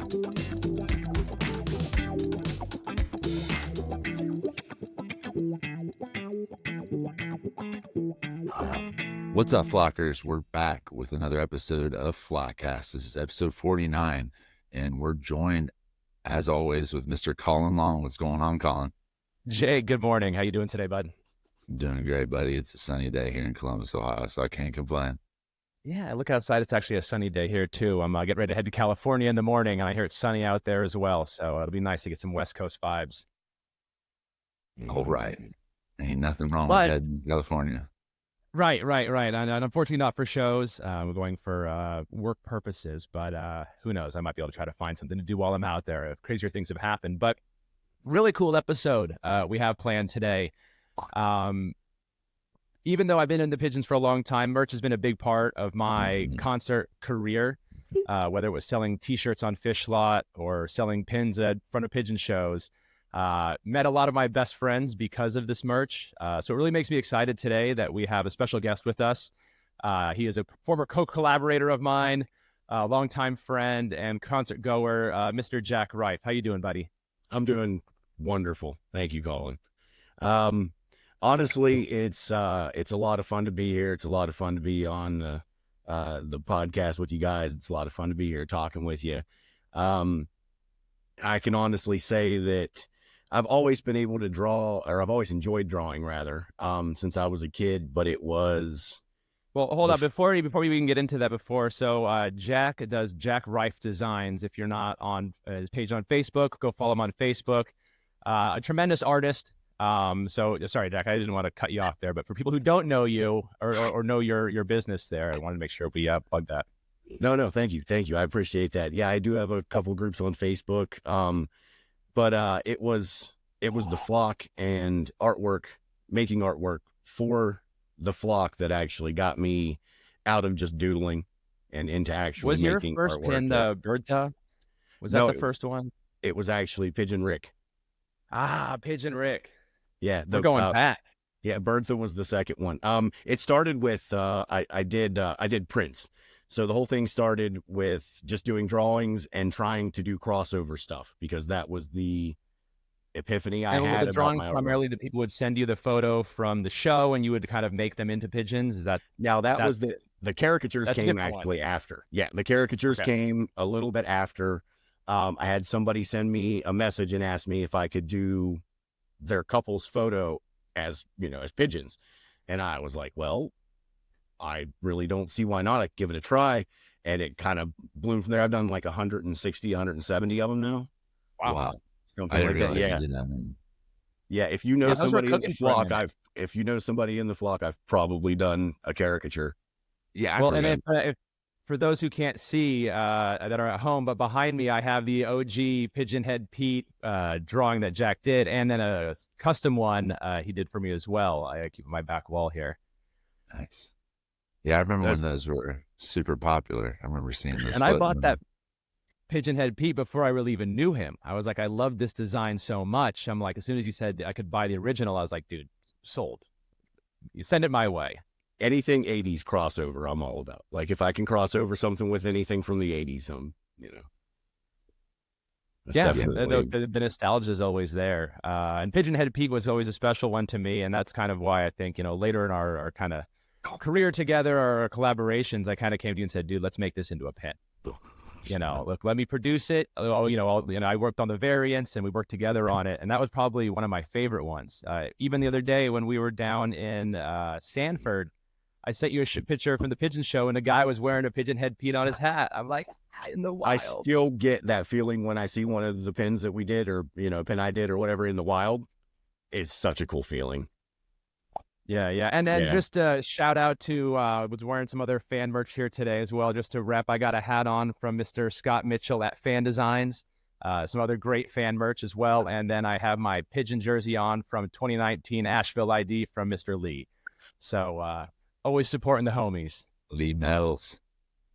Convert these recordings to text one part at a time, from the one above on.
What's up, Flockers? We're back with another episode of Flockast. This is episode 49, and we're joined, as always, with Mr. Colin Long. What's going on, Colin? Jay, good morning. How you doing today, bud? Doing great, buddy. It's a sunny day here in Columbus, Ohio, so I can't complain. Yeah, I look outside. It's actually a sunny day here, too. I'm getting ready to head to California in the morning, and I hear it's sunny out there as well, so it'll be nice to get some West Coast vibes. All right. Ain't nothing wrong But- with that in California. Right. And unfortunately not for shows. We're going for work purposes, but who knows? I might be able to try to find something to do while I'm out there. Crazier things have happened, but really cool episode we have planned today. Even though I've been in the pigeons for a long time, merch has been a big part of my concert career, whether it was selling T-shirts on Fish Lot or selling pins at front of pigeon shows. Met a lot of my best friends because of this merch. So it really makes me excited today that we have a special guest with us. He is a former co-collaborator of mine, a longtime friend and concert goer, Mr. Jack Rife. How you doing, buddy? I'm doing wonderful. Thank you, Colin. Honestly, it's a lot of fun to be here. It's a lot of fun to be on the podcast with you guys. It's a lot of fun to be here talking with you. I can honestly say that I've always been able to draw, or I've always enjoyed drawing rather, since I was a kid, but it was... Well, hold up. Before we can get into that, so Jack does Jack Rife Designs. If you're not on his page on Facebook, go follow him on Facebook. A tremendous artist. So sorry, Jack, I didn't want to cut you off there, but for people who don't know you or know your business there, I wanted to make sure we plug that. No, thank you. I appreciate that. Yeah, I do have a couple groups on Facebook. But it was the flock and making artwork for the flock that actually got me out of just doodling and into actually making artwork. Was your first pin the Bertha? Was that the first one? It was actually Pigeon Rick. Pigeon Rick. Yeah. We're going back. Yeah, Bertha was the second one. It started with, I did prints. So the whole thing started with just doing drawings and trying to do crossover stuff because that was the epiphany I had the about drawing. my artwork. Primarily, the people would send you the photo from the show, and you would kind of make them into pigeons. Is that now that was the caricatures came actually after? Yeah, the caricatures came a little bit after. I had somebody send me a message and ask me if I could do their couple's photo as pigeons, and I was like, well, I really don't see why not. I give it a try, and it kind of blew from there. I've done like 160, 170 of them now. Wow. Something like that. Yeah. Yeah. If you know somebody in the flock, I've probably done a caricature. Yeah. Well, and if, for those who can't see that are at home, but behind me, I have the OG Pigeon Head Pete drawing that Jack did, and then a custom one he did for me as well. I keep on my back wall here. Nice. Yeah, I remember when those were super popular. I remember seeing those. And I bought that Pigeon Head Pete before I really even knew him. I was like, I love this design so much. I'm like, as soon as you said I could buy the original, I was like, dude, sold. You send it my way. Anything 80s crossover, I'm all about. Like, if I can cross over something with anything from the 80s, the nostalgia is always there. And Pigeon Head Pete was always a special one to me. And that's kind of why I think, later in our kind of career together or our collaborations, I kind of came to you and said, dude, let's make this into a pin. Look, let me produce it. I worked on the variants and we worked together on it. And that was probably one of my favorite ones. Even the other day when we were down in Sanford, I sent you a picture from the pigeon show and a guy was wearing a Pigeon Head Pete on his hat. I'm like, in the wild. I still get that feeling when I see one of the pins that we did or, a pin I did or whatever in the wild. It's such a cool feeling. Yeah. And just a shout out to, was wearing some other fan merch here today as well, just to rep. I got a hat on from Mr. Scott Mitchell at Fan Designs, some other great fan merch as well. And then I have my pigeon jersey on from 2019 Asheville ID from Mr. Lee. So always supporting the homies. Lee Mells.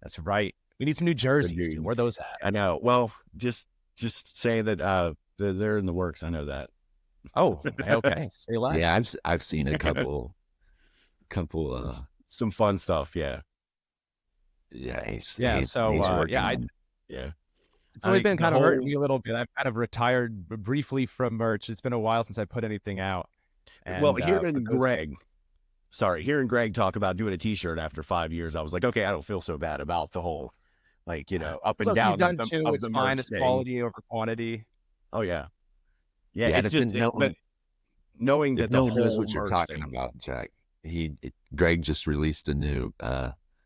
That's right. We need some new jerseys, dude. Where are those at? I know. Well, just say that they're in the works. I know that. Oh, okay. Say less. Yeah, I've seen a couple some fun stuff. Yeah. Yeah. Yeah. It's only been kind of hurting me a little bit. I've kind of retired briefly from merch. It's been a while since I put anything out. And, well, hearing Greg talk about doing a T-shirt after 5 years, I was like, okay, I don't feel so bad about the whole, like, up and down. You've done two. Of it's the fine. merch It's thing. quality over quantity. Oh yeah, yeah. It's just but knowing that no one knows what you're talking about, Jack. Greg just released a new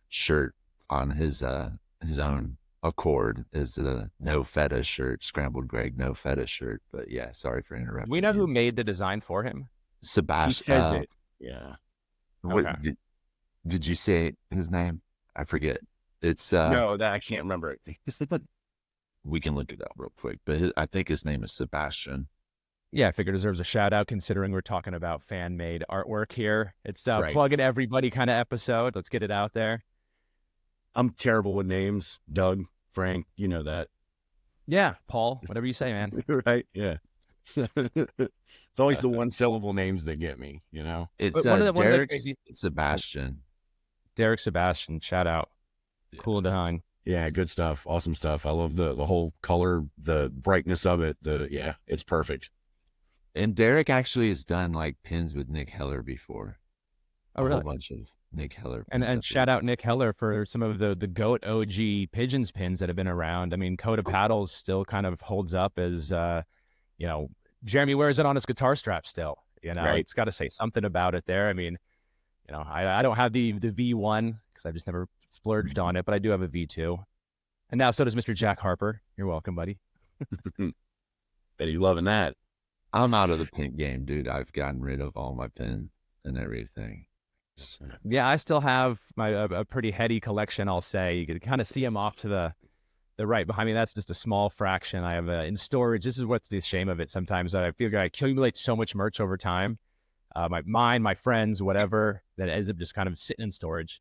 shirt on his own accord. Is a no feta shirt, Scrambled Greg no feta shirt. But yeah, sorry for interrupting. We know who made the design for him. Sebastian. He says it. Yeah. What did you say his name? I forget. It's no, that I can't remember it. We can look it up real quick, but I think his name is Sebastian. Yeah, I figure it deserves a shout out considering we're talking about fan made artwork here. It's plug-in everybody kind of episode. Let's get it out there. I'm terrible with names. Doug, Frank, you know that. Yeah, Paul, whatever you say, man. Right? Yeah. It's always the one syllable names that get me, It's Derek Sebastian. Derek Sebastian, shout out. Yeah. Cool design. Yeah, good stuff. Awesome stuff. I love the whole color, the brightness of it. It's perfect. And Derek actually has done like pins with Nick Heller before. Oh, really? A whole bunch of Nick Heller. And shout out Nick Heller for some of the GOAT OG Pigeons pins that have been around. I mean, Coda Paddles still kind of holds up as, Jeremy wears it on his guitar strap still. Right. It's got to say something about it there. I mean, I don't have the V1 because I've just never splurged on it, but I do have a V2. And now so does Mr. Jack Harper. You're welcome, buddy. Bet you loving that. I'm out of the pin game, dude. I've gotten rid of all my pins and everything. Yeah, I still have a pretty heady collection, I'll say. You can kind of see them off to the right behind me. That's just a small fraction. I have in storage. This is what's the shame of it sometimes. That I feel like I accumulate so much merch over time. My friends, whatever, that ends up just kind of sitting in storage.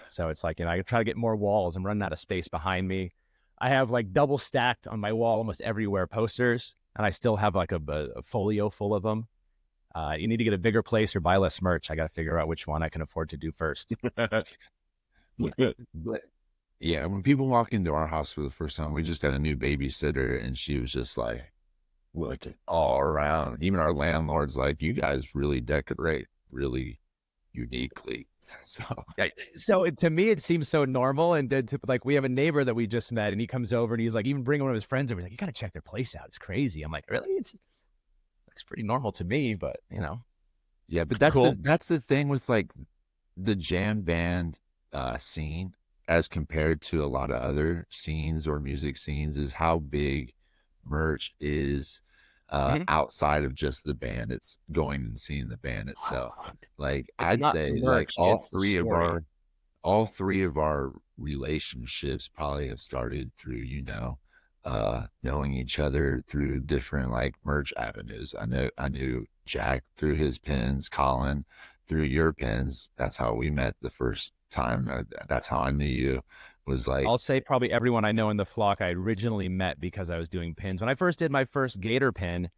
So it's like, I try to get more walls. I'm running out of space behind me. I have like double stacked on my wall almost everywhere posters, and I still have like a folio full of them. You need to get a bigger place or buy less merch. I got to figure out which one I can afford to do first. Yeah, when people walk into our house for the first time, we just got a new babysitter, and she was just like, looking all around. Even our landlord's like, you guys really decorate really uniquely. So to me, it seems so normal. And like, we have a neighbor that we just met, and he comes over and he's like, even bringing one of his friends over. He's like, you got to check their place out. It's crazy. I'm like, really? It's pretty normal to me, but Yeah, but that's cool. That's the thing with like the jam band scene as compared to a lot of other scenes or music scenes is how big merch is outside of just the band. It's going and seeing the band itself. Like I'd say like all three of our relationships probably have started through, knowing each other through different like merch avenues. I knew Jack through his pins, Colin through your pins. That's how we met the first time. That's how I knew you. Was like, I'll say probably everyone I know in the flock I originally met because I was doing pins. When I first did my first Gator pin,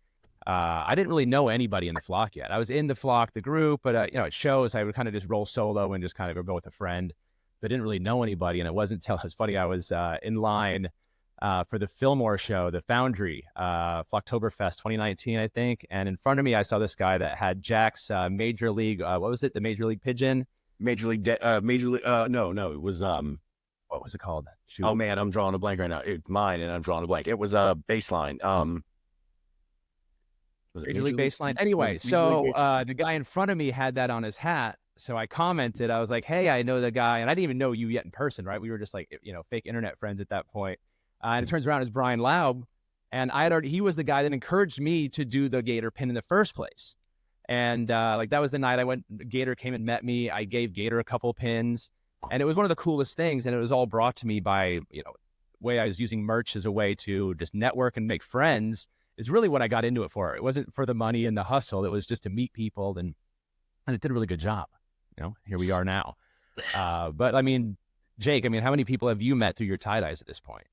I didn't really know anybody in the flock yet. I was in the flock, the group, but at shows I would kind of just roll solo and just kind of go with a friend, but didn't really know anybody. And it wasn't until it's funny, I was in line for the Fillmore show, the Foundry, Flocktoberfest 2019, I think. And in front of me, I saw this guy that had Jack's Major League. What was it? The Major League Pigeon. Major League. No, it was what was it called? Shoot. Oh man, I'm drawing a blank right now. It's mine, and I'm drawing a blank. It was a baseline. Was it Major League Baseline? Anyway, so the guy in front of me had that on his hat. So I commented. I was like, "Hey, I know the guy," and I didn't even know you yet in person, right? We were just like, fake internet friends at that point. And it turns around it's Brian Laub, and he was the guy that encouraged me to do the Gator pin in the first place. And that was the night I went. Gator came and met me. I gave Gator a couple pins. And it was one of the coolest things. And it was all brought to me by, way I was using merch as a way to just network and make friends is really what I got into it for. It wasn't for the money and the hustle. It was just to meet people. And it did a really good job. Here we are now. But I mean, Jake, how many people have you met through your tie-dyes at this point?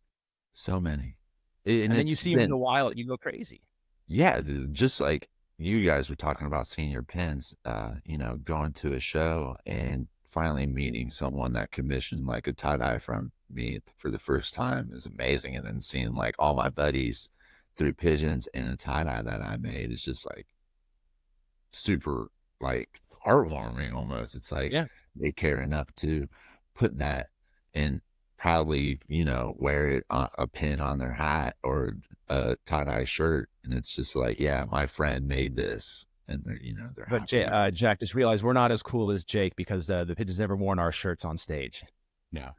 So many. And then you see them in the wild and you go crazy. Yeah, dude, just like you guys were talking about seeing your pins, going to a show and finally meeting someone that commissioned like a tie-dye from me for the first time is amazing. And then seeing like all my buddies through pigeons and a tie-dye that I made is just like super like heartwarming almost. It's like they care enough to put that and proudly, you know, wear it on a pin on their hat or a tie-dye shirt. And it's just like, yeah, my friend made this. And they're, you know, they're but Jack, just realize we're not as cool as Jake because the pigeons never worn our shirts on stage. No.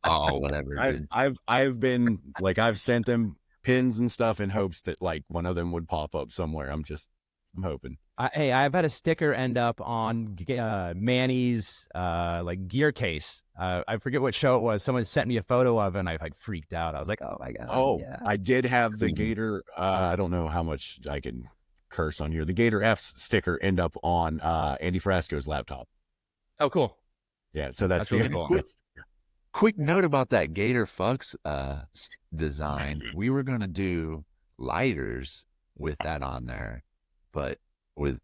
Oh, whatever. I've been like, I've sent them pins and stuff in hopes that like one of them would pop up somewhere. I'm hoping. Hey, I've had a sticker end up on Manny's like gear case. I forget what show it was. Someone sent me a photo of it and I like freaked out. I was like, oh my God. Oh, yeah. I did have the Gator. I don't know how much I can curse on here. The Gator F's sticker end up on Andy Frasco's laptop. Oh, cool. Yeah, so that's really cool. Quick note about that Gator Fucks design. We were gonna do lighters with that on there, but you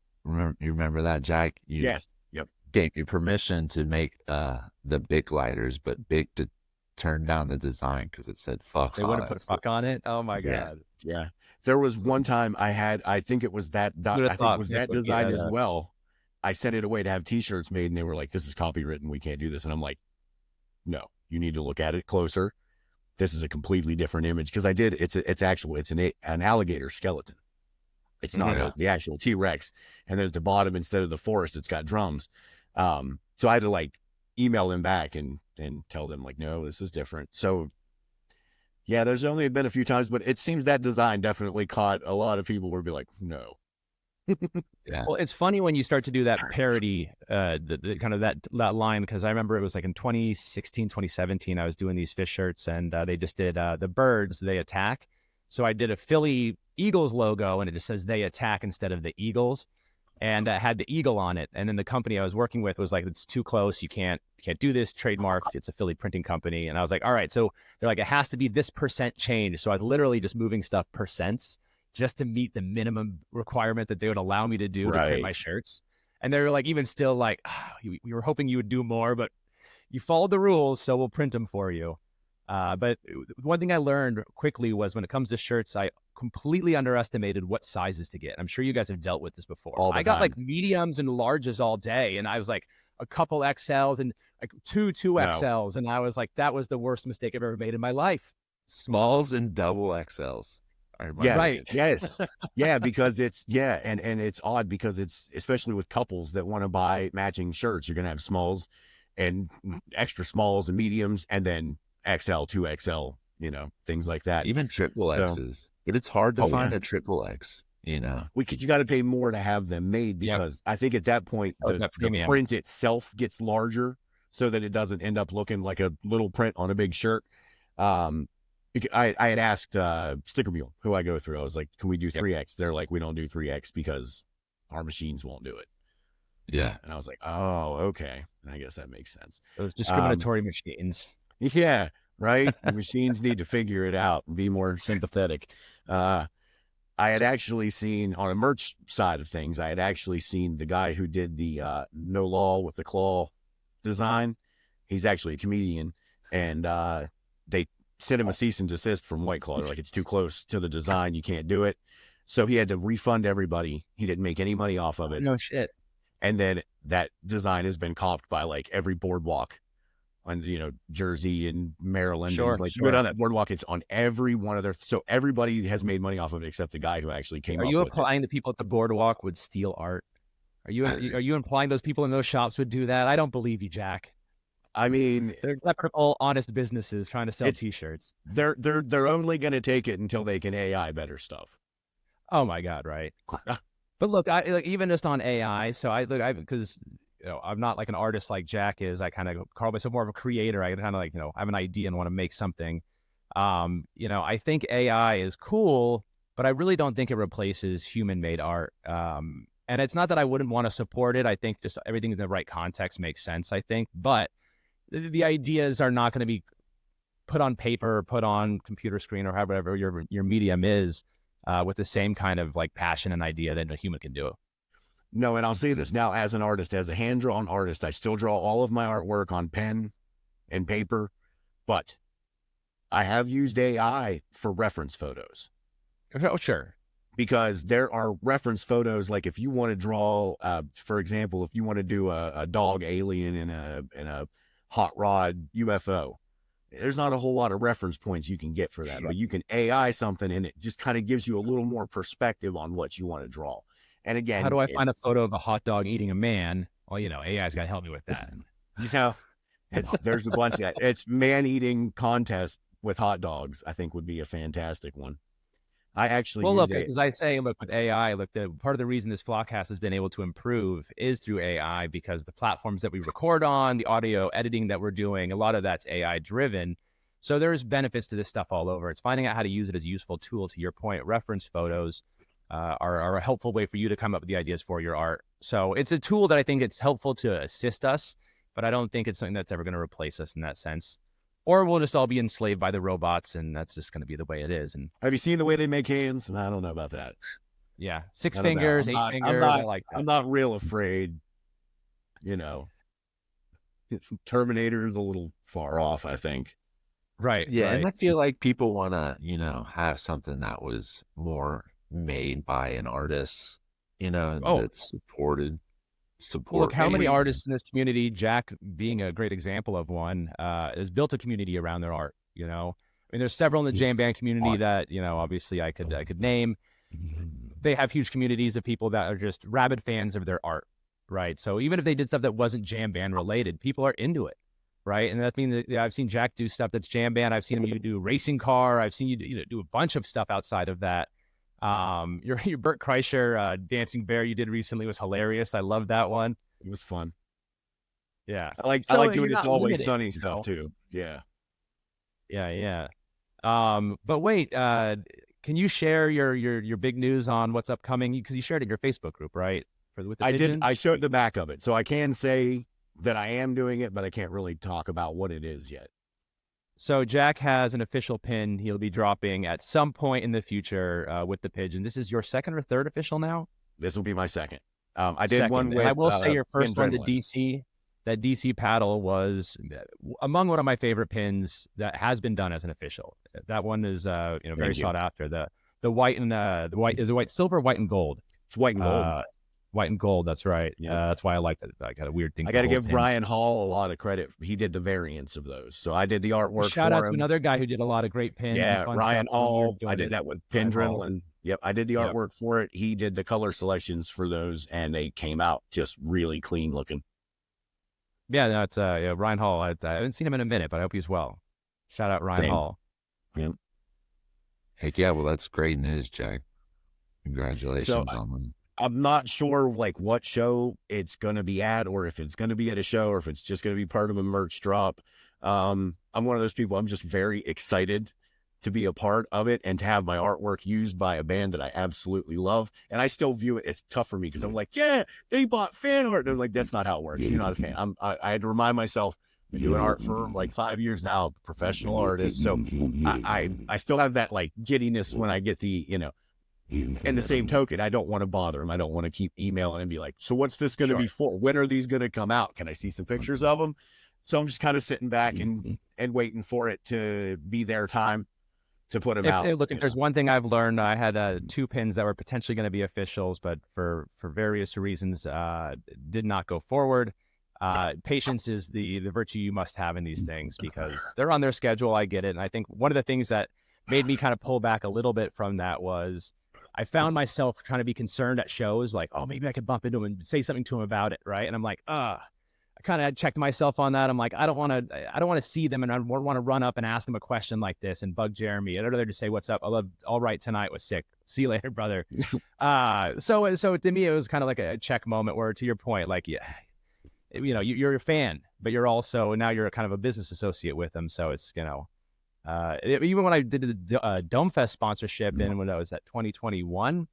remember that, Jack? Yes. Yep. Gave me permission to make the Bic lighters, but Bic to turn down the design because it said fucks. They would have put fuck on it. Oh my God. Yeah. There was one time I think it was that design as well. I sent it away to have t-shirts made and they were like, this is copywritten. We can't do this. And I'm like, no, you need to look at it closer. This is a completely different image. Cause it's an alligator skeleton. It's not the actual T-Rex. And then at the bottom, instead of the forest, it's got drums. So I had to like email them back and tell them like, no, this is different. So yeah, there's only been a few times, but it seems that design definitely caught a lot of people would be like, no. Yeah. Well, it's funny when you start to do that parody, the kind of that line, because I remember it was like in 2016, 2017, I was doing these fish shirts and they just did the birds, they attack. So I did a Philly Eagles logo and it just says they attack instead of the Eagles, and had the eagle on it. And then the company I was working with was like, it's too close. You can't do this, trademark. It's a Philly printing company. And I was like, all right. So they're like, it has to be this % change. So I was literally just moving stuff percents just to meet the minimum requirement that they would allow me to do to print my shirts. And they were like, even still like, we were hoping you would do more, but you followed the rules, so we'll print them for you. But one thing I learned quickly was when it comes to shirts, I completely underestimated what sizes to get. I'm sure you guys have dealt with this before. I got like mediums and larges all day, and I was like a couple XLs and like two XLs. And I was like, that was the worst mistake I've ever made in my life. Smalls and double XLs. Yes, right. Yes. Yeah, because and it's odd because it's especially with couples that want to buy matching shirts, you're going to have smalls and extra smalls and mediums and then XL, 2XL, you know, things like that. Even triple X's. But it's hard to find a triple X, you know. Because you got to pay more to have them made because I think at that point the print itself gets larger so that it doesn't end up looking like a little print on a big shirt. I had asked Sticker Mule, who I go through, I was like, can we do 3X? They're like, we don't do 3X because our machines won't do it. Yeah. And I was like, oh, okay. And I guess that makes sense. Those discriminatory machines. Yeah, right? The machines need to figure it out and be more sympathetic. I had actually seen, on a merch side of things, I had actually seen the guy who did the No Law with the Claw design. He's actually a comedian. And they sent him a cease and desist from White Claw. They're like, it's too close to the design. You can't do it. So he had to refund everybody. He didn't make any money off of it. No shit. And then that design has been copped by like every boardwalk on, you know, Jersey and Maryland. Sure, and like, go down that boardwalk. It's on every one of their, so everybody has made money off of it except the guy who actually came up with it. Are you implying the people at the boardwalk would steal art? Are you implying those people in those shops would do that? I don't believe you, Jack. I mean, they're all honest businesses trying to sell t-shirts. They're only going to take it until they can AI better stuff. Oh my God. Right. But look, even just on AI. So because you know, I'm not like an artist like Jack is. I kind of call myself more of a creator. I kind of like, you know, I have an idea and want to make something. You know, I think AI is cool, but I really don't think it replaces human-made art. And it's not that I wouldn't want to support it. I think just everything in the right context makes sense, I think. But the ideas are not going to be put on paper or put on computer screen or whatever your medium is with the same kind of like passion and idea that a human can do. No, and I'll say this now as an artist, as a hand-drawn artist, I still draw all of my artwork on pen and paper. but I have used AI for reference photos. Oh, sure. Because there are reference photos, like if you want to draw, for example, if you want to do a dog alien in a hot rod UFO, there's not a whole lot of reference points you can get for that, but you can AI something and it just kind of gives you a little more perspective on what you want to draw. And again, how do I find a photo of a hot dog eating a man? Well, AI's got to help me with that. There's a bunch of that. It's man-eating contest with hot dogs, I think would be a fantastic one. I actually look, as I say, look, with AI, the part of the reason this Flockast has been able to improve is through AI, because the platforms that we record on, the audio editing that we're doing, a lot of that's AI driven. So there's benefits to this stuff all over. It's finding out how to use it as a useful tool. To your point, reference photos are a helpful way for you to come up with the ideas for your art. So it's a tool that I think it's helpful to assist us, but I don't think it's something that's ever going to replace us in that sense. Or we'll just all be enslaved by the robots, and that's just going to be the way it is. And have you seen the way they make hands? I don't know about that. Yeah, 6 fingers, 8 fingers. I like that. I'm not real afraid. Terminator's a little far off, I think. Right. Yeah, right. and I feel like people want to, have something that was more made by an artist, that's supported. Look, how many artists in this community, Jack being a great example of one, has built a community around their art. I mean, there's several in the jam band community that, obviously I could name. They have huge communities of people that are just rabid fans of their art, right? So even if they did stuff that wasn't jam band related, people are into it, right? And that means that I've seen Jack do stuff that's jam band. I've seen him do racing car. I've seen you do a bunch of stuff outside of that. Your Bert Kreischer Dancing Bear you did recently was hilarious. I loved that one. It was fun. Yeah, I like doing It's Always Sunny stuff too. Yeah. But wait, can you share your big news on what's upcoming? Because you shared it in your Facebook group, right? With the pigeons? I showed the back of it, so I can say that I am doing it, but I can't really talk about what it is yet. So Jack has an official pin he'll be dropping at some point in the future with the pigeon. This is your second or third official now? This will be my second. I did one with... I will say your first one, that DC paddle was among one of my favorite pins that has been done as an official. That one is very sought after. The white and the white is it white, silver, white and gold. It's white and gold. White and gold, that's right. Yeah. That's why I liked it. I got a weird thing. I got to give Ryan Hall a lot of credit. He did the variants of those. So I did the artwork. Shout out to another guy who did a lot of great pins. Yeah, Ryan Hall. I did that with Pendrin. Yep, I did the artwork for it. He did the color selections for those, and they came out just really clean looking. Yeah, that's Ryan Hall. I haven't seen him in a minute, but I hope he's well. Shout out Ryan Hall. Yep. Heck yeah, well, that's great news, Jack. Congratulations on them. I'm not sure what show it's going to be at, or if it's going to be at a show, or if it's just going to be part of a merch drop. I'm one of those people. I'm just very excited to be a part of it and to have my artwork used by a band that I absolutely love. And I still view it. It's tough for me because I'm like, yeah, they bought fan art. And they're like, that's not how it works. You're not a fan. I had to remind myself, I've been doing art for like 5 years now, professional artist. So I still have that giddiness when I get the, in the same token, I don't want to bother them. I don't want to keep emailing and be like, so what's this going to be for? When are these going to come out? Can I see some pictures of them? So I'm just kind of sitting back and waiting for it to be their time to put them out. Look, if there's one thing I've learned, I had 2 pins that were potentially going to be officials, but for various reasons did not go forward. Patience is the virtue you must have in these things because they're on their schedule. I get it. And I think one of the things that made me kind of pull back a little bit from that was I found myself trying to be concerned at shows like, oh, maybe I could bump into him and say something to him about it. Right. And I'm like, I kind of checked myself on that. I'm like, I don't want to see them. And I want to run up and ask them a question like this and bug Jeremy. I'd rather just say, what's up? I love All Right Tonight was sick. See you later, brother. So to me, it was kind of like a check moment where, to your point, like, you're a fan, but now you're kind of a business associate with them. So it's, even when I did the Dome Fest sponsorship and when I was at 2021,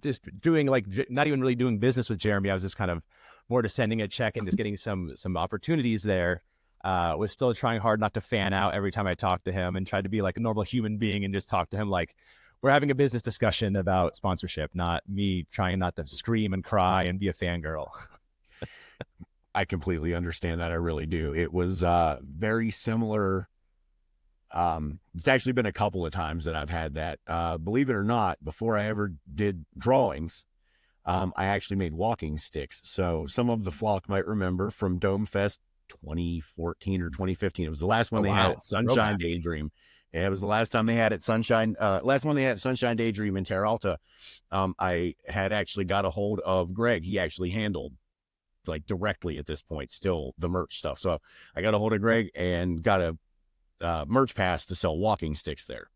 just doing not even really doing business with Jeremy, I was just kind of more to sending a check and just getting some opportunities there. Was still trying hard not to fan out every time I talked to him and tried to be like a normal human being and just talk to him like we're having a business discussion about sponsorship, not me trying not to scream and cry and be a fangirl. I completely understand that. I really do. It was very similar. It's actually been a couple of times that I've had that. Believe it or not, before I ever did drawings, I actually made walking sticks. So some of the flock might remember from Dome Fest 2014 or 2015. It was the last one they had at Sunshine Daydream. Yeah, it was the last time they had it Sunshine. Last one they had at Sunshine Daydream in Terra Alta. I had actually got a hold of Greg. He actually handled like directly at this point still the merch stuff. So I got a hold of Greg and got a merch pass to sell walking sticks there.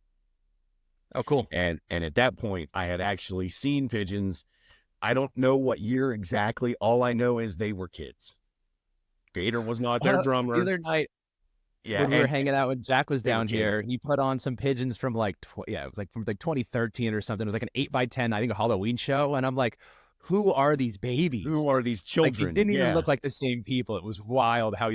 Oh, cool. And at that point I had actually seen pigeons. I don't know what year exactly. All I know is they were kids. Gator was not their drummer. The other night, when we were hanging out, when Jack was down here, he put on some pigeons from like, it was like from like 2013 or something. It was like an 8x10, I think, a Halloween show. And I'm like, who are these babies? Who are these children? Like, they didn't even look like the same people. It was wild how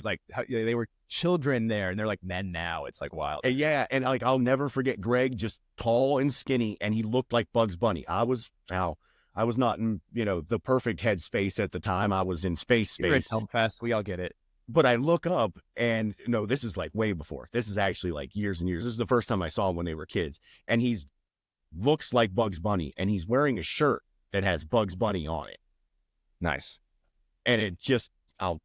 they were children there, and they're like men now. It's like wild. Yeah, and like I'll never forget Greg, just tall and skinny, and he looked like Bugs Bunny. I was not in, the perfect headspace at the time. I was in space. You're at Helmfest. We all get it. But I look up and no, this is like way before. This is actually like years and years. This is the first time I saw him when they were kids. And looks like Bugs Bunny, and he's wearing a shirt that has Bugs Bunny on it. Nice. And it just,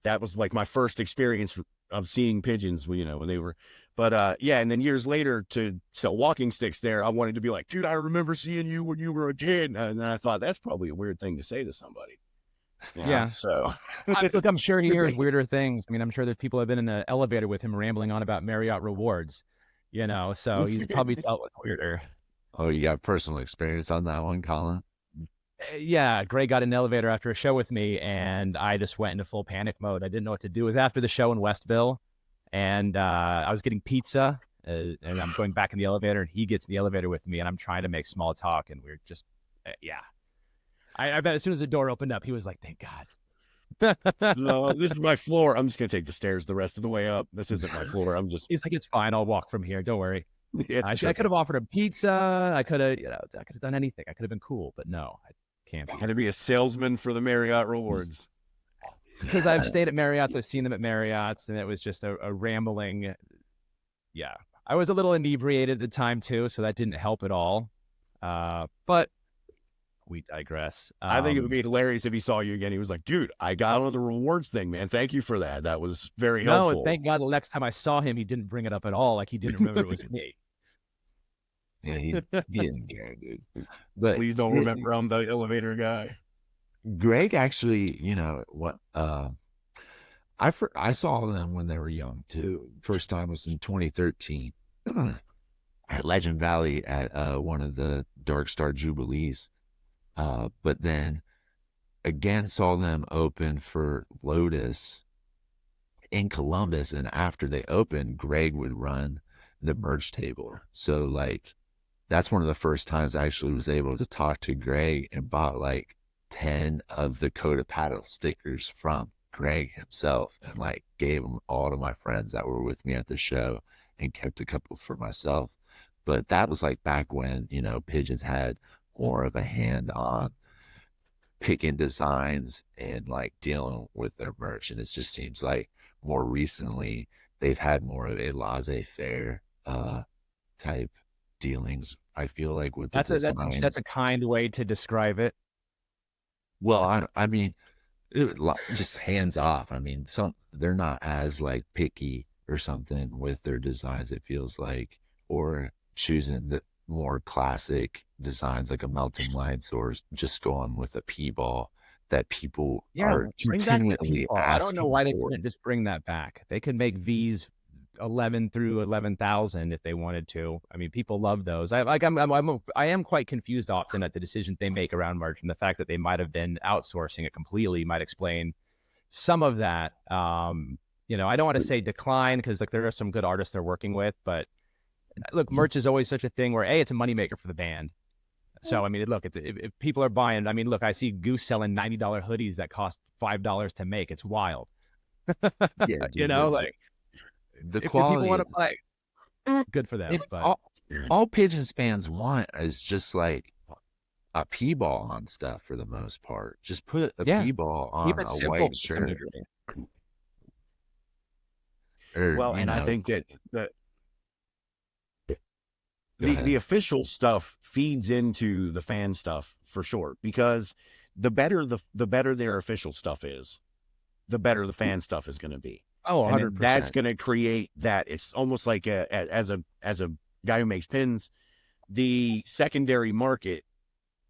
that was like my first experience of seeing pigeons, when they were, but yeah. And then years later to sell walking sticks there, I wanted to be like, dude, I remember seeing you when you were a kid. And then I thought that's probably a weird thing to say to somebody. Yeah. So look, I'm sure he hears weirder things. I mean, I'm sure there's people who have been in an elevator with him rambling on about Marriott rewards, so he's probably dealt with weirder. Oh, you got personal experience on that one, Colin? Yeah, Greg got in an elevator after a show with me, and I just went into full panic mode. I didn't know what to do. It was after the show in Westville, and I was getting pizza, and I'm going back in the elevator, and he gets in the elevator with me, and I'm trying to make small talk, and we're just, I bet as soon as the door opened up, he was like, thank God. No, this is my floor. I'm just going to take the stairs the rest of the way up. This isn't my floor. He's like, it's fine. I'll walk from here. Don't worry. I could have offered him pizza. I could have done anything. I could have been cool, but no, I can't. Had to be a salesman for the Marriott Rewards. Because I've stayed at Marriott's, I've seen them at Marriott's, and it was just a rambling. Yeah, I was a little inebriated at the time too, so that didn't help at all. But we digress. I think it would be hilarious if he saw you again. He was like, dude, I got on the rewards thing, man. Thank you for that. That was very helpful. No, thank God the next time I saw him, he didn't bring it up at all. Like he didn't remember it was me. Yeah, he didn't care, dude. But please don't remember I'm the elevator guy. Greg actually, I saw them when they were young too. First time was in 2013 at Legend Valley at one of the Dark Star Jubilees. But then again saw them open for Lotus in Columbus, and after they opened, Greg would run the merch table. So like that's one of the first times I actually was able to talk to Greg and bought like 10 of the Coda Paddle stickers from Greg himself, and like gave them all to my friends that were with me at the show, and kept a couple for myself. But that was like back when, pigeons had more of a hand on picking designs and like dealing with their merch. And it just seems like more recently they've had more of a laissez-faire type dealings, I feel like, with that's a kind way to describe it. Well, I mean, just hands off. I mean, they're not as like picky or something with their designs, it feels like, or choosing the more classic designs like a melting lights, or just going with a P-ball that people are continually asking. I don't know why they couldn't just bring that back. They could make V's 11 through 11,000 if they wanted to. I mean, people love those. I am quite confused often at the decisions they make around merch, and the fact that they might have been outsourcing it completely might explain some of that. I don't want to say decline, because like there are some good artists they're working with, but look, merch is always such a thing where it's a moneymaker for the band. So I mean, look, if people are buying, I mean, look, I see Goose selling $90 hoodies that cost $5 to make. It's wild. Yeah, dude, like the if quality. people want to play, good for them. But all Pigeons fans want is just like a P-ball on stuff for the most part. Just put a P-ball on a white shirt. Well, and I think that the official stuff feeds into the fan stuff for sure, because the better their official stuff is, the better the fan stuff is going to be. Oh, 100%. And that's going to create that. It's almost like as a guy who makes pins, the secondary market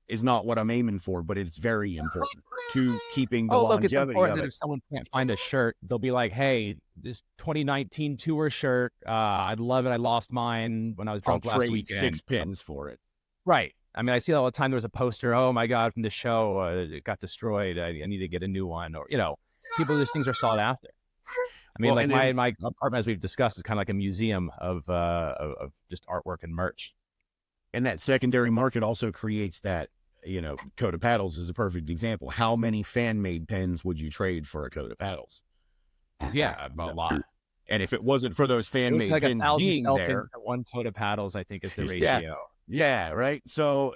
is not what I'm aiming for, but it's very important to keeping the longevity it's important of that it. if someone can't find a shirt, they'll be like, hey, this 2019 tour shirt, I'd love it. I lost mine when I was drunk last weekend. 6 pins for it. Right. I mean, I see all the time. There was a poster. Oh my God, from the show, it got destroyed. I need to get a new one. Or, people, these things are sought after. I mean, my apartment, as we've discussed, is kind of like a museum of just artwork and merch. And that secondary market also creates that, Coat of Paddles is a perfect example. How many fan-made pins would you trade for a Coat of Paddles? Yeah, a lot. And if it wasn't for those fan-made like pins being there, one Coat of Paddles, I think, is the ratio. Yeah, right. So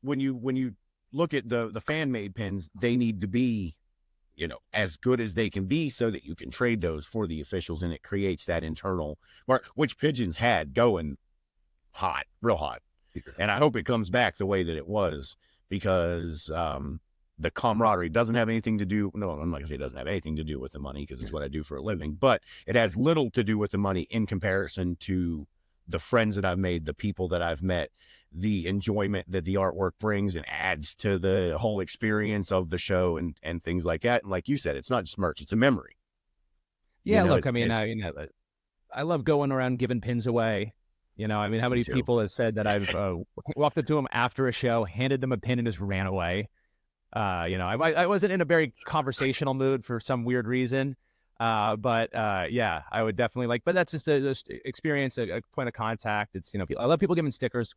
when you look at the fan-made pins, they need to be, as good as they can be, so that you can trade those for the officials, and it creates that internal market, which Pigeons had going hot, real hot. And I hope it comes back the way that it was, because the camaraderie doesn't have anything to do. No, I'm not gonna say it doesn't have anything to do with the money, because it's what I do for a living, but it has little to do with the money in comparison to the friends that I've made, the people that I've met, the enjoyment that the artwork brings and adds to the whole experience of the show and things like that. And like you said, it's not just merch, it's a memory. Yeah, look, I mean, I love going around giving pins away. How many people have said that I've walked up to them after a show, handed them a pin, and just ran away. I wasn't in a very conversational mood for some weird reason. But I would definitely but that's just a experience, a point of contact. It's, I love people giving stickers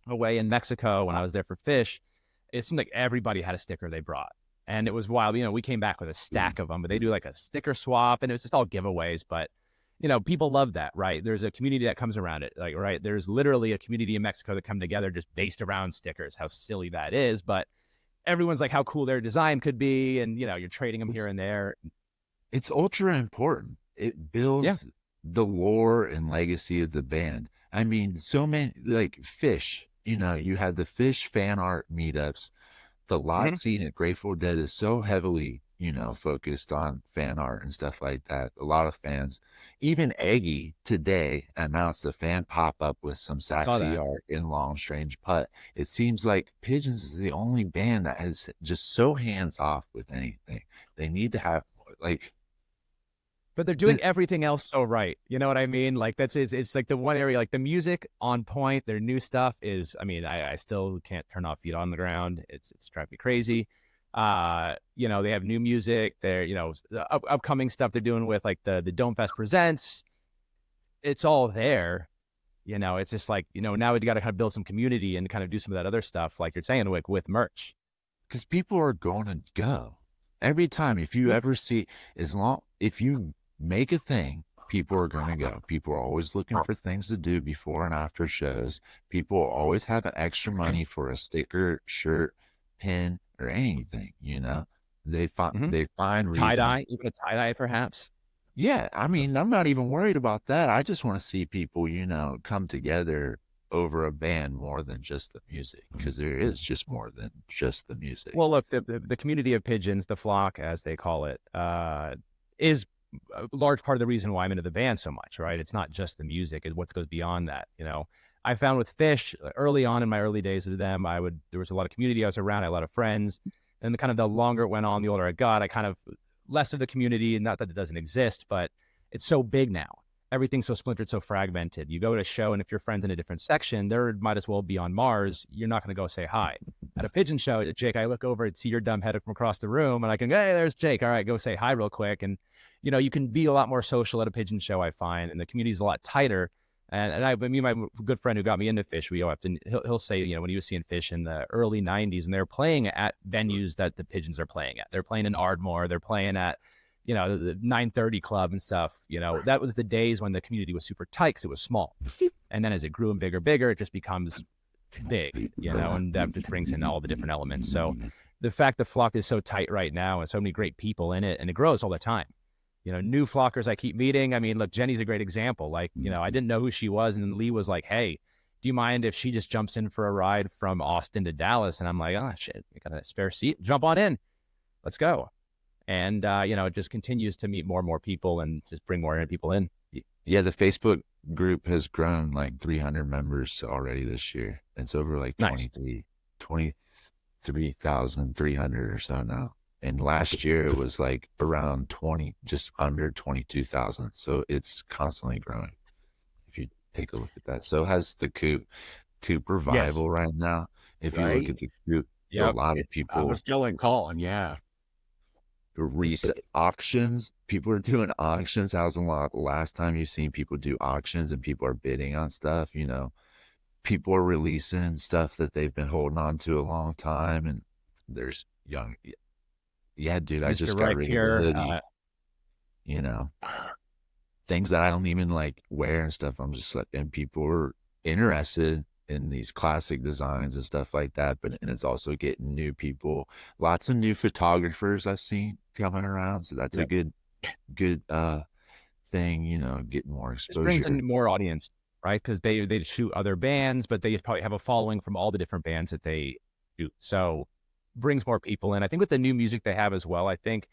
away. In Mexico when I was there for Fish, it seemed like everybody had a sticker they brought. And it was wild. We came back with a stack of them, but they do like a sticker swap, and it was just all giveaways. But people love that, right? There's a community that comes around it. Like, right, there's literally a community in Mexico that come together just based around stickers. How silly that is, but everyone's like how cool their design could be, and you're trading them here and there. It's ultra important. It builds the lore and legacy of the band. I mean, so many, like Fish, you had the Fish fan art meetups. The lot scene at Grateful Dead is so heavily, focused on fan art and stuff like that. A lot of fans, even Eggy today announced a fan pop-up with some Saxy art in Long Strange Putt. It seems like Pigeons is the only band that is just so hands-off with anything. They need to have, but they're doing everything else so right. You know what I mean? Like it's like the one area, like the music on point. Their new stuff is, I still can't turn off Feet on the Ground. It's driving me crazy. They have new music. They're, the upcoming stuff they're doing with like the Dome Fest Presents. It's all there. It's just like, now we got to kind of build some community and kind of do some of that other stuff, like you're saying, with merch. Because people are going to go every time. If you ever see, if you make a thing, people are going to go. People are always looking for things to do before and after shows. People always have extra money for a sticker, shirt, pin, or anything. They find reasons. Tie-dye, even a tie-dye perhaps. Yeah, I'm not even worried about that. I just want to see people, come together over a band more than just the music, because there is just more than just the music. Well, look, the community of Pigeons, the flock as they call it, is a large part of the reason why I'm into the band so much, right? It's not just the music, it's what goes beyond that. I found with Fish early on in my early days with them, there was a lot of community I was around, I had a lot of friends, and the longer it went on, the older I got, I kind of less of the community. Not that it doesn't exist, but it's so big now. Everything's so splintered, so fragmented. You go to a show, and if your friend's in a different section, there might as well be on Mars. You're not going to go say hi. At a Pigeon show, Jake, I look over and see your dumb head from across the room, and I can go, hey, there's Jake. All right, go say hi real quick. And, you can be a lot more social at a Pigeon show, I find, and the community's a lot tighter. And me and my good friend who got me into Fish, we often, he'll say, when he was seeing Fish in the early 90s, and they're playing at venues that the Pigeons are playing at. They're playing in Ardmore. They're playing at, the 930 Club and stuff. That was the days when the community was super tight because it was small. And then as it grew and bigger, it just becomes big, and that just brings in all the different elements. So the fact that Flock is so tight right now and so many great people in it, and it grows all the time. new flockers I keep meeting. I mean, look, Jenny's a great example. Like, I didn't know who she was. And Lee was like, hey, do you mind if she just jumps in for a ride from Austin to Dallas? And I'm like, oh, shit, we got a spare seat. Jump on in. Let's go. And, it just continues to meet more and more people and just bring more people in. Yeah, the Facebook group has grown like 300 members already this year. It's over like 23,300 or so now. And last year it was like around 20, just under 22,000. So it's constantly growing if you take a look at that. So has the Coop Revival right now. If you look at the Coop, a lot of people. I was telling Colin, recent auctions. People are doing auctions. How's a lot last time you've seen people do auctions and people are bidding on stuff? People are releasing stuff that they've been holding on to a long time, and there's young. Yeah, dude, I just got rid of the hoodie. Things that I don't even like wear and stuff. I'm just like, and people are interested in these classic designs and stuff like that, and it's also getting new people, lots of new photographers I've seen coming around, so that's a good thing, getting more exposure. It brings in more audience, right? Because they shoot other bands, but they probably have a following from all the different bands that they shoot, so brings more people in. I think with the new music they have as well, I think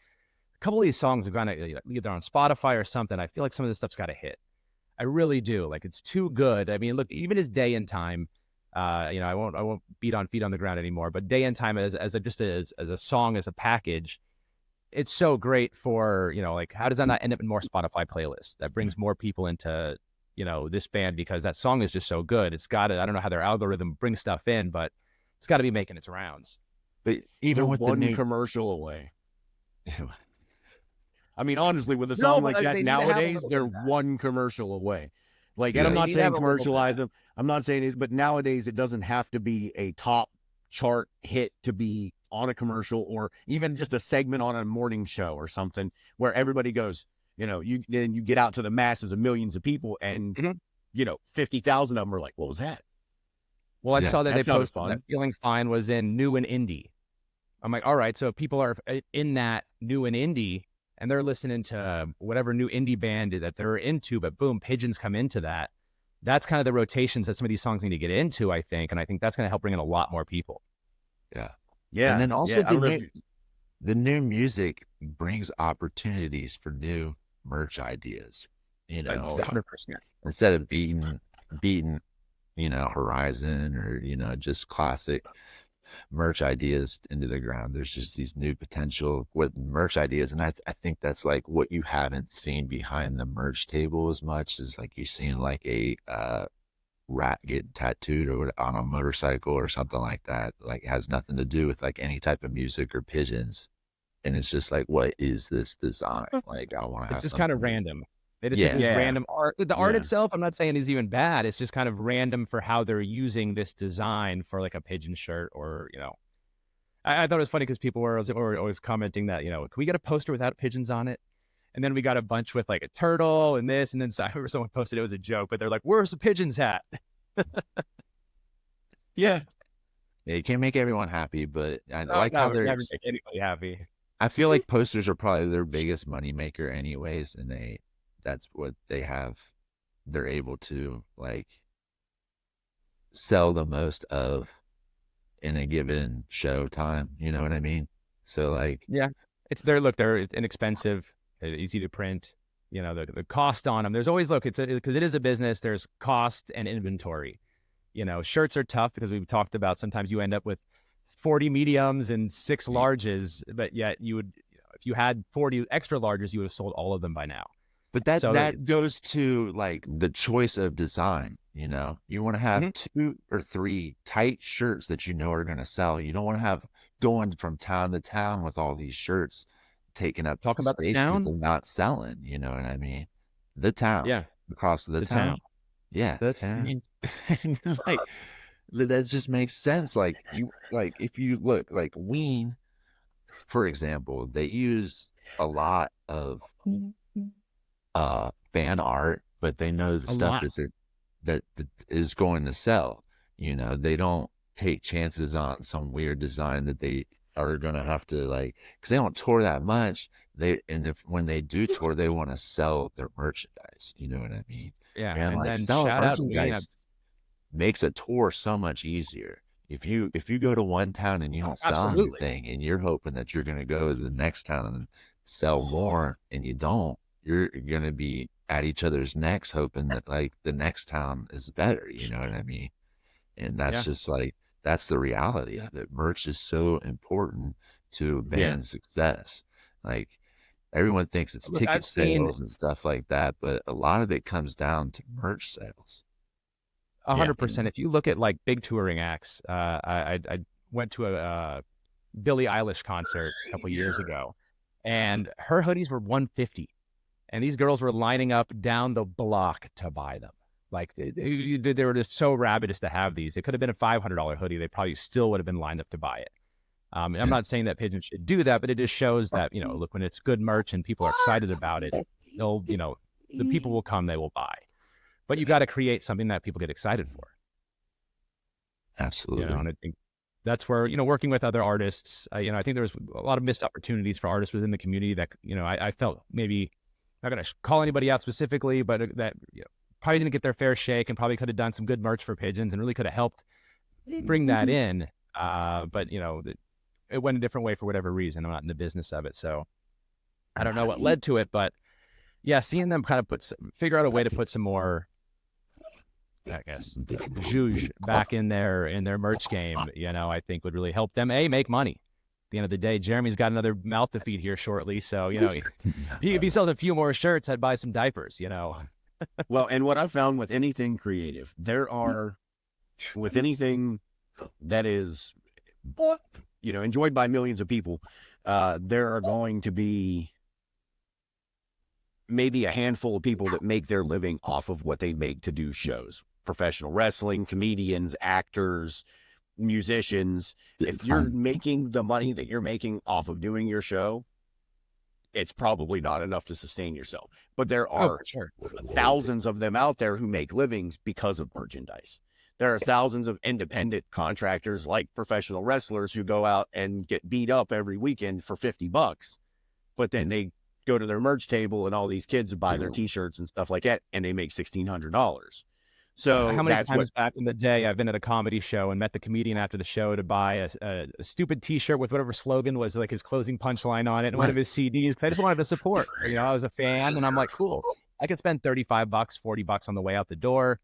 a couple of these songs have gone either on Spotify or something. I feel like some of this stuff's got a hit. I really do. Like, it's too good. I mean, look, even as Day and Time, I won't beat on feet on the ground anymore, but Day and Time as a song, as a package, it's so great for, like, how does that not end up in more Spotify playlists? That brings more people into, this band, because that song is just so good. It's got it. I don't know how their algorithm brings stuff in, but it's got to be making its rounds. But even with one commercial away. I mean, honestly, with a song like that nowadays, they're one commercial away. Like, and I'm not saying commercialize them. I'm not saying it, but nowadays it doesn't have to be a top chart hit to be on a commercial, or even just a segment on a morning show or something where everybody goes, you get out to the masses of millions of people, and 50,000 of them are like, what was that? Well, I saw that they posted that Feeling Fine was in new and indie. I'm like, all right, so people are in that new and indie, and they're listening to whatever new indie band that they're into, but boom, Pigeons come into that. That's kind of the rotations that some of these songs need to get into, I think. And I think that's going to help bring in a lot more people. Yeah. Yeah. And then also the new music brings opportunities for new merch ideas, 100%. Instead of beating, Horizon or, just classic merch ideas into the ground, there's just these new potential with merch ideas, and I think that's like what you haven't seen behind the merch table as much as like you've seen like a rat get tattooed or on a motorcycle or something like that. Like, it has nothing to do with like any type of music or pigeons, and it's just like, what is this design? Like, I want to have it's just kind of random. They just yeah. random art. The art itself, I'm not saying is even bad. It's just kind of random for how they're using this design for like a pigeon shirt, or I thought it was funny because people were always commenting that can we get a poster without pigeons on it? And then we got a bunch with like a turtle and this, and then someone posted it was a joke, but they're like, "Where's the pigeon's hat?" Yeah, you can't make everyone happy, but I like how they're never make anybody happy. I feel like posters are probably their biggest money maker, anyways, and that's what they have. They're able to like sell the most of in a given show time. You know what I mean? So like, yeah, they're inexpensive, easy to print. The cost on them. There's always because it is a business. There's cost and inventory. Shirts are tough because we've talked about sometimes you end up with 40 mediums and 6 larges, but yet you would, if you had 40 extra larges, you would have sold all of them by now. But that goes to like the choice of design. You want to have 2 or 3 tight shirts that are going to sell. You don't want to have going from town to town with all these shirts taking up space because they're not selling. You know what I mean? The town, across the town. Yeah, the town. Like, that just makes sense. Like, if you look like Ween, for example, they use a lot of fan art, but they know the stuff that is going to sell. They don't take chances on some weird design that they are going to have to because they don't tour that much. when they do tour, they want to sell their merchandise. You know what I mean? Yeah, And and like then selling shout out merchandise makes a tour so much easier. If you go to one town and you don't sell anything, and you're hoping that you're going to go to the next town and sell more, and you don't, you're going to be at each other's necks hoping that like the next town is better. You know what I mean? And that's just like, that's the reality of it. Merch is so important to a band's success. Like, everyone thinks it's ticket sales and stuff like that, but a lot of it comes down to merch sales. 100%. If you look at like big touring acts, I went to a Billie Eilish concert a couple years ago, and her hoodies were $150, and these girls were lining up down the block to buy them. Like they were just so ravenous to have these. It could have been a $500 hoodie. They probably still would have been lined up to buy it. I'm not saying that Pigeon should do that, but it just shows that, look, when it's good merch and people are excited about it, they'll, the people will come, they will buy. But you got to create something that people get excited for. Absolutely. And I think that's where, working with other artists, I think there was a lot of missed opportunities for artists within the community that, I felt maybe, not going to call anybody out specifically, but that probably didn't get their fair shake, and probably could have done some good merch for Pigeons and really could have helped bring that in. But, it went a different way for whatever reason. I'm not in the business of it, so I don't know what led to it. But yeah, seeing them kind of figure out a way to put some more, I guess, zhuzh back in their merch game, I think would really help them make money. At the end of the day, Jeremy's got another mouth to feed here shortly, so if he sells a few more shirts, I'd buy some diapers. Well, and what I've found with anything creative, with anything that is, enjoyed by millions of people, there are going to be maybe a handful of people that make their living off of what they make to do shows. Professional wrestling, comedians, actors, musicians. If you're making the money that you're making off of doing your show, it's probably not enough to sustain yourself. But there are thousands of them out there who make livings because of merchandise. There are thousands of independent contractors like professional wrestlers who go out and get beat up every weekend for $50, but then they go to their merch table and all these kids buy their t-shirts and stuff like that, and they make $1,600. So how many times back in the day I've been at a comedy show and met the comedian after the show to buy a stupid t-shirt with whatever slogan was like his closing punchline on it and one of his CDs, because I just wanted to support. I was a fan, and I'm like, cool, I could spend $35, $40 on the way out the door.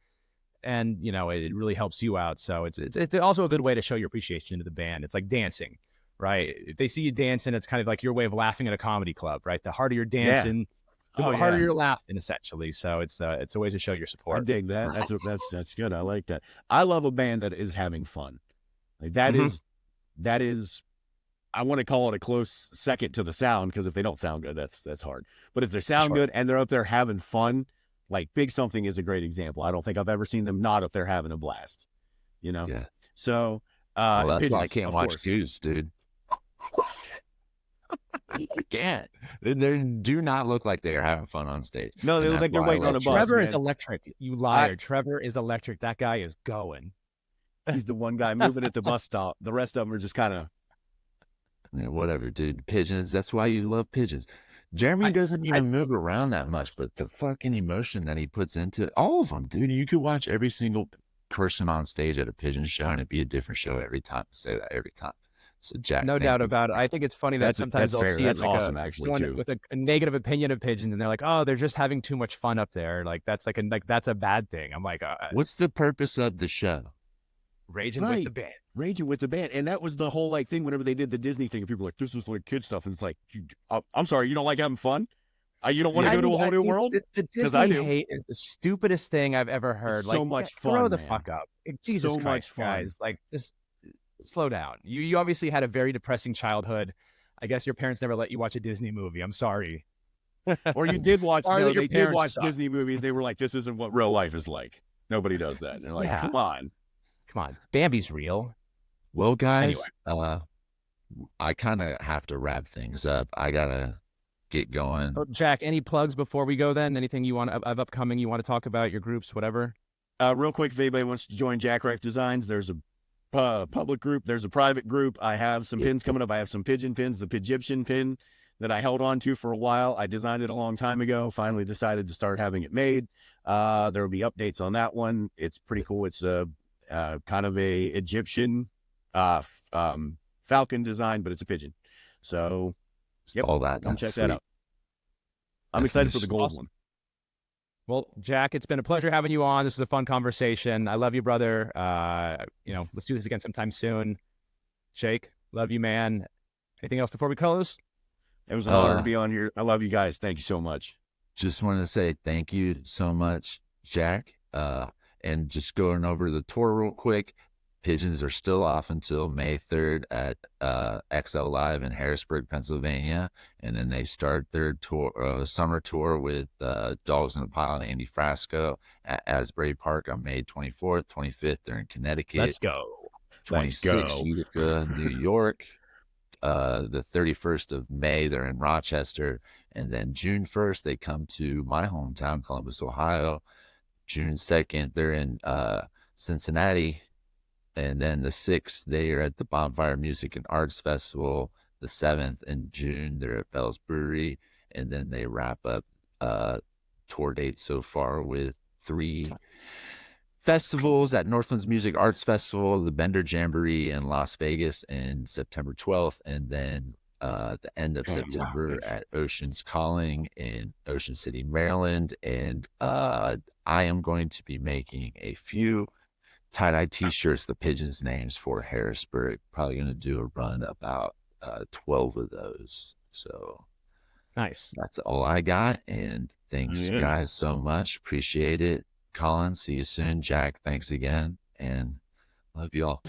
And, it really helps you out. So it's also a good way to show your appreciation to the band. It's like dancing, right? If they see you dancing, it's kind of like your way of laughing at a comedy club, right? The harder you're dancing, the harder you're laughing, essentially. So it's a way to show your support. I dig that. That's good. I like that. I love a band that is having fun. Like that is, I want to call it a close second to the sound, because if they don't sound good, that's hard. But if they sound good and they're up there having fun, like Big Something is a great example. I don't think I've ever seen them not up there having a blast, Yeah. So, well, that's why I can't watch Goose, dude. I can't. They do not look like they are having fun on stage. No, they look like they're waiting on a bus. Trevor is electric. You liar. Trevor is electric. That guy is going. He's the one guy moving at the bus stop. The rest of them are just kind of. Yeah, whatever, dude. Pigeons. That's why you love Pigeons. Jeremy doesn't even move around that much, but the fucking emotion that he puts into it, all of them, dude. You could watch every single person on stage at a Pigeon show, and it'd be a different show every time. I say that every time. So Jack, no doubt about it. I think it's funny that sometimes I'll see that's like awesome, actually, too. With a negative opinion of Pigeons, and they're like, "Oh, they're just having too much fun up there." Like that's that's a bad thing. I'm like, what's the purpose of the show? Raging with the band. Raging with the band. And that was the whole thing whenever they did the Disney thing, and people were like, this is like kid stuff. And it's like, I'm sorry, you don't like having fun? You don't want to go to a whole new world? The Disney hate is the stupidest thing I've ever heard. It's so much fun. Throw the fuck up. Jesus so Christ, much fun. Guys. Like, just slow down. You obviously had a very depressing childhood. I guess your parents never let you watch a Disney movie. I'm sorry. Or you did watch, they did watch sucked. Disney movies. They were like, this isn't what real life is like. Nobody does that. And they're like, come on. Bambi's real. Well, guys, I kind of have to wrap things up. I got to get going. Oh, Jack, any plugs before we go then? Anything you want to have upcoming you want to talk about, your groups, whatever? Real quick, if anybody wants to join Jack Rife Designs, there's a public group. There's a private group. I have some pins coming up. I have some pigeon pins, the Pidgyptian pin that I held on to for a while. I designed it a long time ago, finally decided to start having it made. There will be updates on that one. It's pretty cool. It's a kind of a Egyptian falcon design, but it's a pigeon. So yep, all that. Come check that out. I'm excited for the gold one. Well, Jack, it's been a pleasure having you on. This is a fun conversation. I love you, brother. Let's do this again sometime soon. Jake, love you, man. Anything else before we close? It was an honor to be on here. I love you guys. Thank you so much. Just wanted to say thank you so much, Jack. And just going over the tour real quick. Pigeons are still off until May 3rd at XL Live in Harrisburg, Pennsylvania. And then they start their tour, summer tour with Dogs in the Pile and Andy Frasco at Asbury Park on May 24th, 25th. They're in Connecticut. Let's go. 26th, Utica, New York. The 31st of May, they're in Rochester. And then June 1st, they come to my hometown, Columbus, Ohio. June 2nd, they're in Cincinnati. And then the 6th, they are at the Bonfire Music and Arts Festival. The 7th in June, they're at Bell's Brewery. And then they wrap up tour dates so far with 3 festivals at Northlands Music Arts Festival, the Bender Jamboree in Las Vegas in September 12th. And then the end of September at Ocean's Calling in Ocean City, Maryland. And I am going to be making a few tie-dye t-shirts, the pigeons' names for Harrisburg. Probably going to do a run about 12 of those. So nice. That's all I got. And thanks guys so much. Appreciate it. Colin, see you soon. Jack, thanks again. And love y'all.